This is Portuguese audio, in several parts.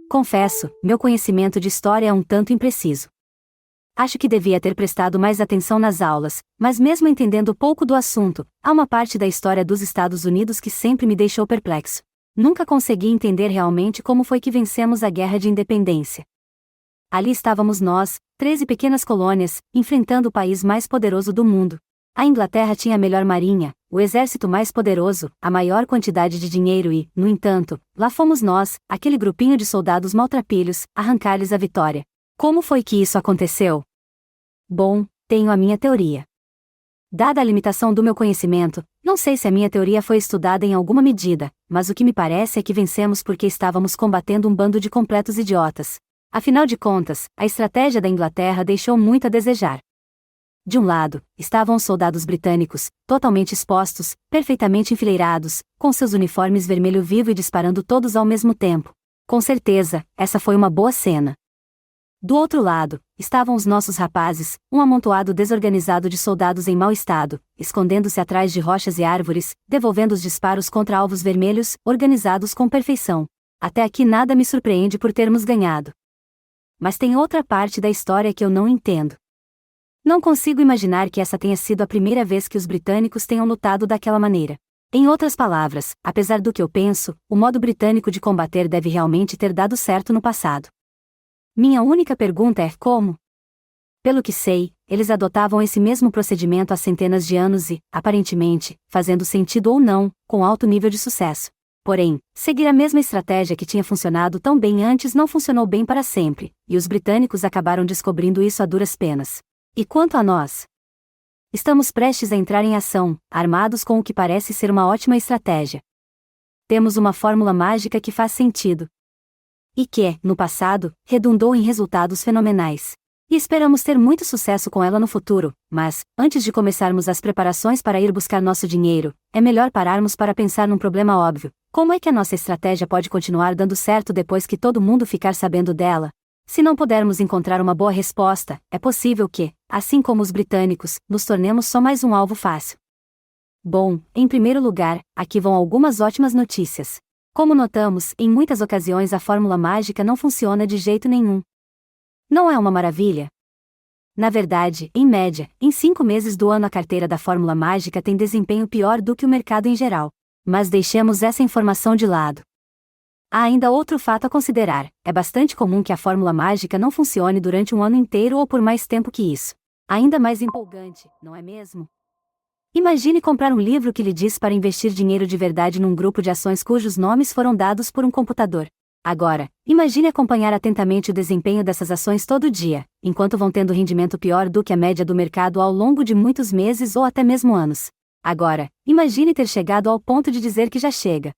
Confesso, meu conhecimento de história é um tanto impreciso. Acho que devia ter prestado mais atenção nas aulas, mas mesmo entendendo pouco do assunto, há uma parte da história dos Estados Unidos que sempre me deixou perplexo. Nunca consegui entender realmente como foi que vencemos a Guerra de Independência. Ali estávamos nós, 13 pequenas colônias, enfrentando o país mais poderoso do mundo. A Inglaterra tinha a melhor marinha, o exército mais poderoso, a maior quantidade de dinheiro e, no entanto, lá fomos nós, aquele grupinho de soldados maltrapilhos, arrancar-lhes a vitória. Como foi que isso aconteceu? Bom, tenho a minha teoria. Dada a limitação do meu conhecimento, não sei se a minha teoria foi estudada em alguma medida, mas o que me parece é que vencemos porque estávamos combatendo um bando de completos idiotas. Afinal de contas, a estratégia da Inglaterra deixou muito a desejar. De um lado, estavam os soldados britânicos, totalmente expostos, perfeitamente enfileirados, com seus uniformes vermelho vivo e disparando todos ao mesmo tempo. Com certeza, essa foi uma boa cena. Do outro lado, estavam os nossos rapazes, um amontoado desorganizado de soldados em mau estado, escondendo-se atrás de rochas e árvores, devolvendo os disparos contra alvos vermelhos, organizados com perfeição. Até aqui nada me surpreende por termos ganhado. Mas tem outra parte da história que eu não entendo. Não consigo imaginar que essa tenha sido a primeira vez que os britânicos tenham lutado daquela maneira. Em outras palavras, apesar do que eu penso, o modo britânico de combater deve realmente ter dado certo no passado. Minha única pergunta é como? Pelo que sei, eles adotavam esse mesmo procedimento há centenas de anos e, aparentemente, fazendo sentido ou não, com alto nível de sucesso. Porém, seguir a mesma estratégia que tinha funcionado tão bem antes não funcionou bem para sempre, e os britânicos acabaram descobrindo isso a duras penas. E quanto a nós? Estamos prestes a entrar em ação, armados com o que parece ser uma ótima estratégia. Temos uma fórmula mágica que faz sentido. E que, no passado, redundou em resultados fenomenais. E esperamos ter muito sucesso com ela no futuro, mas, antes de começarmos as preparações para ir buscar nosso dinheiro, é melhor pararmos para pensar num problema óbvio: como é que a nossa estratégia pode continuar dando certo depois que todo mundo ficar sabendo dela? Se não pudermos encontrar uma boa resposta, é possível que, assim como os britânicos, nos tornemos só mais um alvo fácil. Bom, em primeiro lugar, aqui vão algumas ótimas notícias. Como notamos, em muitas ocasiões a fórmula mágica não funciona de jeito nenhum. Não é uma maravilha? Na verdade, em média, em 5 meses do ano a carteira da fórmula mágica tem desempenho pior do que o mercado em geral. Mas deixemos essa informação de lado. Há ainda outro fato a considerar: é bastante comum que a fórmula mágica não funcione durante um ano inteiro ou por mais tempo que isso. Ainda mais empolgante, não é mesmo? Imagine comprar um livro que lhe diz para investir dinheiro de verdade num grupo de ações cujos nomes foram dados por um computador. Agora, imagine acompanhar atentamente o desempenho dessas ações todo dia, enquanto vão tendo rendimento pior do que a média do mercado ao longo de muitos meses ou até mesmo anos. Agora, imagine ter chegado ao ponto de dizer que já chega.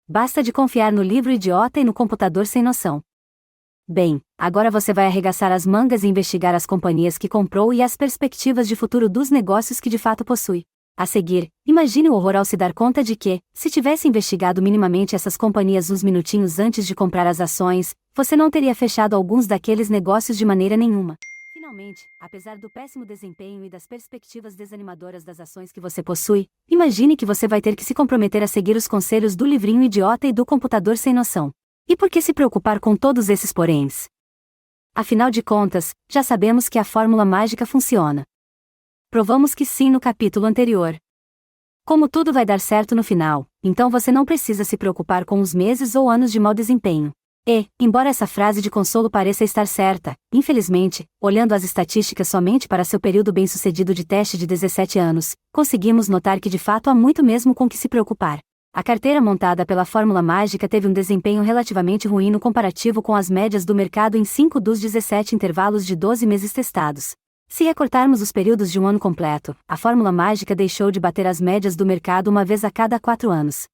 Basta de confiar no livro idiota e no computador sem noção. Bem, agora você vai arregaçar as mangas e investigar as companhias que comprou e as perspectivas de futuro dos negócios que de fato possui. A seguir, imagine o horror ao se dar conta de que, se tivesse investigado minimamente essas companhias uns minutinhos antes de comprar as ações, você não teria fechado alguns daqueles negócios de maneira nenhuma. Finalmente, apesar do péssimo desempenho e das perspectivas desanimadoras das ações que você possui, imagine que você vai ter que se comprometer a seguir os conselhos do livrinho idiota e do computador sem noção. E por que se preocupar com todos esses poréns? Afinal de contas, já sabemos que a fórmula mágica funciona. Provamos que sim no capítulo anterior. Como tudo vai dar certo no final, então você não precisa se preocupar com os meses ou anos de mau desempenho. E, embora essa frase de consolo pareça estar certa, infelizmente, olhando as estatísticas somente para seu período bem-sucedido de teste de 17 anos, conseguimos notar que de fato há muito mesmo com que se preocupar. A carteira montada pela fórmula mágica teve um desempenho relativamente ruim no comparativo com as médias do mercado em 5 dos 17 intervalos de 12 meses testados. Se recortarmos os períodos de um ano completo, a fórmula mágica deixou de bater as médias do mercado uma vez a cada 4 anos.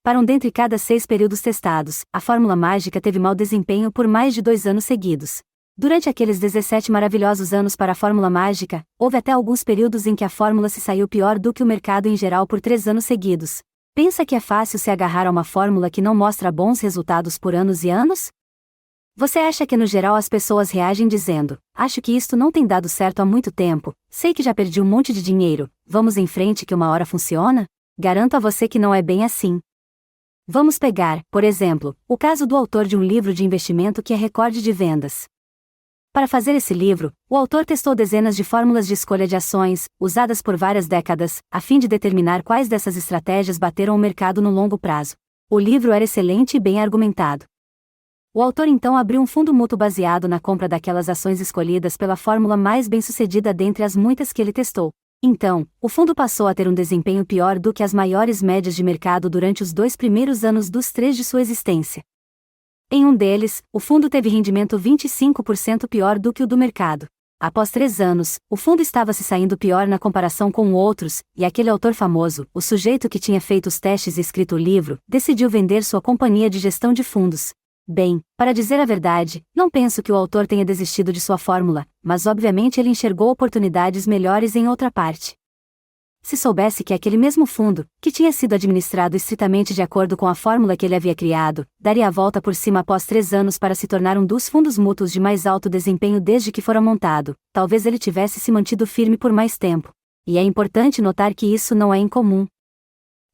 Para um dentre cada 6 períodos testados, a fórmula mágica teve mau desempenho por mais de 2 anos seguidos. Durante aqueles 17 maravilhosos anos para a fórmula mágica, houve até alguns períodos em que a fórmula se saiu pior do que o mercado em geral por 3 anos seguidos. Pensa que é fácil se agarrar a uma fórmula que não mostra bons resultados por anos e anos? Você acha que no geral as pessoas reagem dizendo: acho que isto não tem dado certo há muito tempo, sei que já perdi um monte de dinheiro, vamos em frente que uma hora funciona? Garanto a você que não é bem assim. Vamos pegar, por exemplo, o caso do autor de um livro de investimento que é recorde de vendas. Para fazer esse livro, o autor testou dezenas de fórmulas de escolha de ações, usadas por várias décadas, a fim de determinar quais dessas estratégias bateram o mercado no longo prazo. O livro era excelente e bem argumentado. O autor então abriu um fundo mútuo baseado na compra daquelas ações escolhidas pela fórmula mais bem-sucedida dentre as muitas que ele testou. Então, o fundo passou a ter um desempenho pior do que as maiores médias de mercado durante os 2 primeiros anos dos 3 de sua existência. Em um deles, o fundo teve rendimento 25% pior do que o do mercado. Após 3 anos, o fundo estava se saindo pior na comparação com outros, e aquele autor famoso, o sujeito que tinha feito os testes e escrito o livro, decidiu vender sua companhia de gestão de fundos. Bem, para dizer a verdade, não penso que o autor tenha desistido de sua fórmula, mas obviamente ele enxergou oportunidades melhores em outra parte. Se soubesse que aquele mesmo fundo, que tinha sido administrado estritamente de acordo com a fórmula que ele havia criado, daria a volta por cima após 3 anos para se tornar um dos fundos mútuos de mais alto desempenho desde que fora montado, talvez ele tivesse se mantido firme por mais tempo. E é importante notar que isso não é incomum.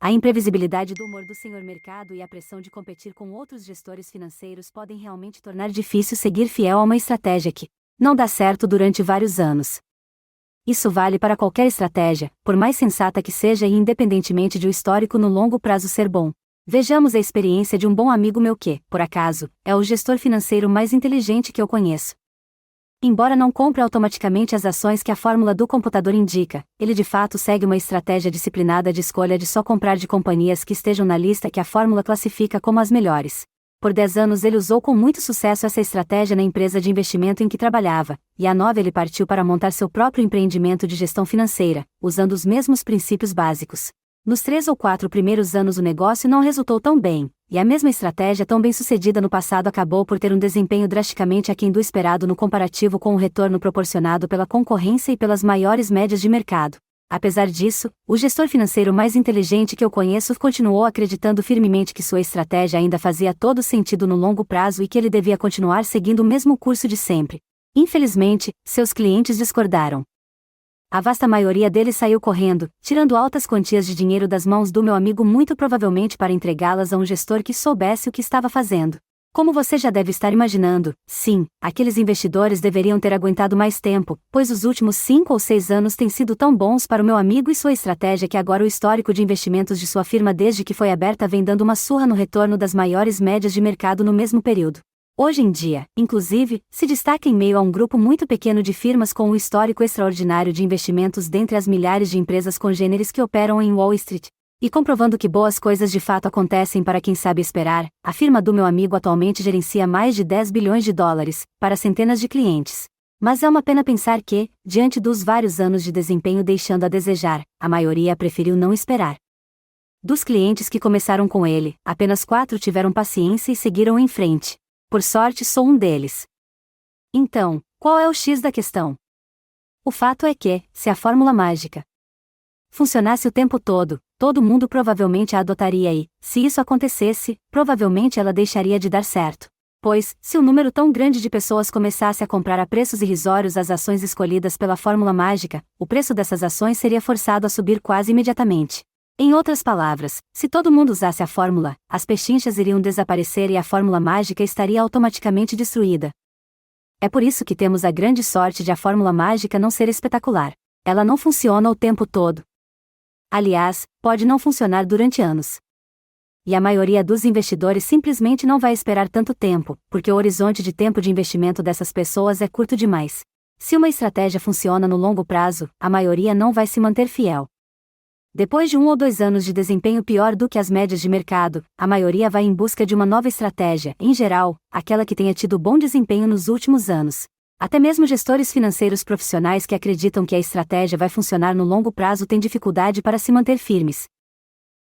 A imprevisibilidade do humor do senhor mercado e a pressão de competir com outros gestores financeiros podem realmente tornar difícil seguir fiel a uma estratégia que não dá certo durante vários anos. Isso vale para qualquer estratégia, por mais sensata que seja e independentemente de o histórico no longo prazo ser bom. Vejamos a experiência de um bom amigo meu que, por acaso, é o gestor financeiro mais inteligente que eu conheço. Embora não compre automaticamente as ações que a fórmula do computador indica, ele de fato segue uma estratégia disciplinada de escolha de só comprar de companhias que estejam na lista que a fórmula classifica como as melhores. Por 10 anos ele usou com muito sucesso essa estratégia na empresa de investimento em que trabalhava, e à nova ele partiu para montar seu próprio empreendimento de gestão financeira, usando os mesmos princípios básicos. Nos 3 ou 4 primeiros anos o negócio não resultou tão bem, e a mesma estratégia tão bem sucedida no passado acabou por ter um desempenho drasticamente aquém do esperado no comparativo com o retorno proporcionado pela concorrência e pelas maiores médias de mercado. Apesar disso, o gestor financeiro mais inteligente que eu conheço continuou acreditando firmemente que sua estratégia ainda fazia todo sentido no longo prazo e que ele devia continuar seguindo o mesmo curso de sempre. Infelizmente, seus clientes discordaram. A vasta maioria deles saiu correndo, tirando altas quantias de dinheiro das mãos do meu amigo muito provavelmente para entregá-las a um gestor que soubesse o que estava fazendo. Como você já deve estar imaginando, sim, aqueles investidores deveriam ter aguentado mais tempo, pois os últimos 5 ou 6 anos têm sido tão bons para o meu amigo e sua estratégia que agora o histórico de investimentos de sua firma desde que foi aberta vem dando uma surra no retorno das maiores médias de mercado no mesmo período. Hoje em dia, inclusive, se destaca em meio a um grupo muito pequeno de firmas com um histórico extraordinário de investimentos dentre as milhares de empresas congêneres que operam em Wall Street. E comprovando que boas coisas de fato acontecem para quem sabe esperar, a firma do meu amigo atualmente gerencia mais de 10 bilhões de dólares, para centenas de clientes. Mas é uma pena pensar que, diante dos vários anos de desempenho deixando a desejar, a maioria preferiu não esperar. Dos clientes que começaram com ele, apenas 4 tiveram paciência e seguiram em frente. Por sorte sou um deles. Então, qual é o X da questão? O fato é que, se a fórmula mágica funcionasse o tempo todo mundo provavelmente a adotaria e, se isso acontecesse, provavelmente ela deixaria de dar certo. Pois, se um número tão grande de pessoas começasse a comprar a preços irrisórios as ações escolhidas pela fórmula mágica, o preço dessas ações seria forçado a subir quase imediatamente. Em outras palavras, se todo mundo usasse a fórmula, as pechinchas iriam desaparecer e a fórmula mágica estaria automaticamente destruída. É por isso que temos a grande sorte de a fórmula mágica não ser espetacular. Ela não funciona o tempo todo. Aliás, pode não funcionar durante anos. E a maioria dos investidores simplesmente não vai esperar tanto tempo, porque o horizonte de tempo de investimento dessas pessoas é curto demais. Se uma estratégia funciona no longo prazo, a maioria não vai se manter fiel. Depois de 1 ou 2 anos de desempenho pior do que as médias de mercado, a maioria vai em busca de uma nova estratégia, em geral, aquela que tenha tido bom desempenho nos últimos anos. Até mesmo gestores financeiros profissionais que acreditam que a estratégia vai funcionar no longo prazo têm dificuldade para se manter firmes.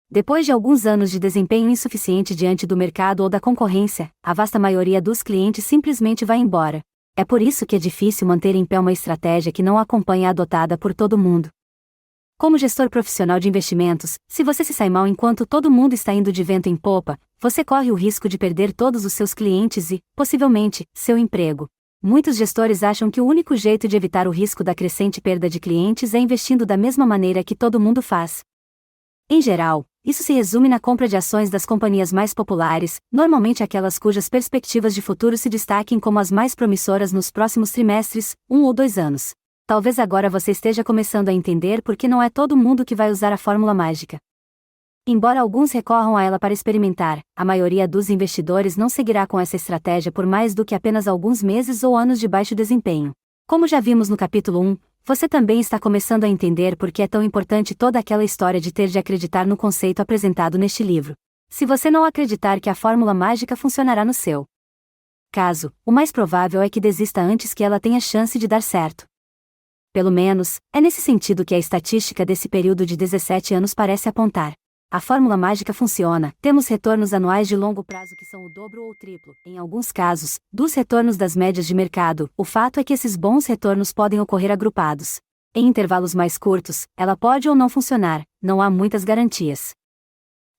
Depois de alguns anos de desempenho insuficiente diante do mercado ou da concorrência, a vasta maioria dos clientes simplesmente vai embora. É por isso que é difícil manter em pé uma estratégia que não acompanha a adotada por todo mundo. Como gestor profissional de investimentos, se você se sai mal enquanto todo mundo está indo de vento em popa, você corre o risco de perder todos os seus clientes e, possivelmente, seu emprego. Muitos gestores acham que o único jeito de evitar o risco da crescente perda de clientes é investindo da mesma maneira que todo mundo faz. Em geral, Isso se resume na compra de ações das companhias mais populares, normalmente aquelas cujas perspectivas de futuro se destaquem como as mais promissoras nos próximos trimestres, 1 ou 2 anos. Talvez agora você esteja começando a entender por que não é todo mundo que vai usar a fórmula mágica. Embora alguns recorram a ela para experimentar, a maioria dos investidores não seguirá com essa estratégia por mais do que apenas alguns meses ou anos de baixo desempenho. Como já vimos no capítulo 1, você também está começando a entender por que é tão importante toda aquela história de ter de acreditar no conceito apresentado neste livro. Se você não acreditar que a fórmula mágica funcionará no seu caso, o mais provável é que desista antes que ela tenha chance de dar certo. Pelo menos, é nesse sentido que a estatística desse período de 17 anos parece apontar. A fórmula mágica funciona, temos retornos anuais de longo prazo que são o dobro ou o triplo, em alguns casos, dos retornos das médias de mercado. O fato é que esses bons retornos podem ocorrer agrupados. Em intervalos mais curtos, ela pode ou não funcionar, não há muitas garantias.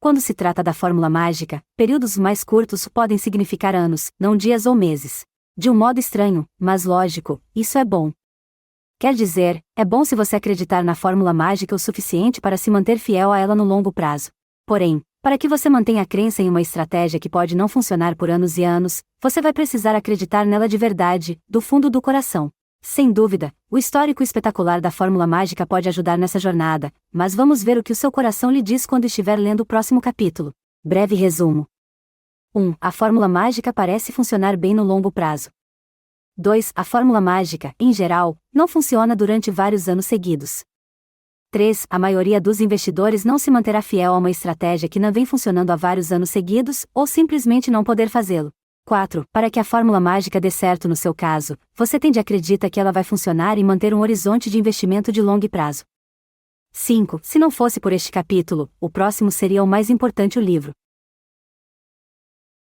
Quando se trata da fórmula mágica, períodos mais curtos podem significar anos, não dias ou meses. De um modo estranho, mas lógico, isso é bom. Quer dizer, é bom se você acreditar na fórmula mágica o suficiente para se manter fiel a ela no longo prazo. Porém, para que você mantenha a crença em uma estratégia que pode não funcionar por anos e anos, você vai precisar acreditar nela de verdade, do fundo do coração. Sem dúvida, o histórico espetacular da fórmula mágica pode ajudar nessa jornada, mas vamos ver o que o seu coração lhe diz quando estiver lendo o próximo capítulo. Breve resumo. 1. A fórmula mágica parece funcionar bem no longo prazo. 2. A fórmula mágica, em geral, não funciona durante vários anos seguidos. 3. A maioria dos investidores não se manterá fiel a uma estratégia que não vem funcionando há vários anos seguidos, ou simplesmente não poder fazê-lo. 4. Para que a fórmula mágica dê certo no seu caso, você tem de acreditar que ela vai funcionar e manter um horizonte de investimento de longo prazo. 5. Se não fosse por este capítulo, o próximo seria o mais importante: o livro.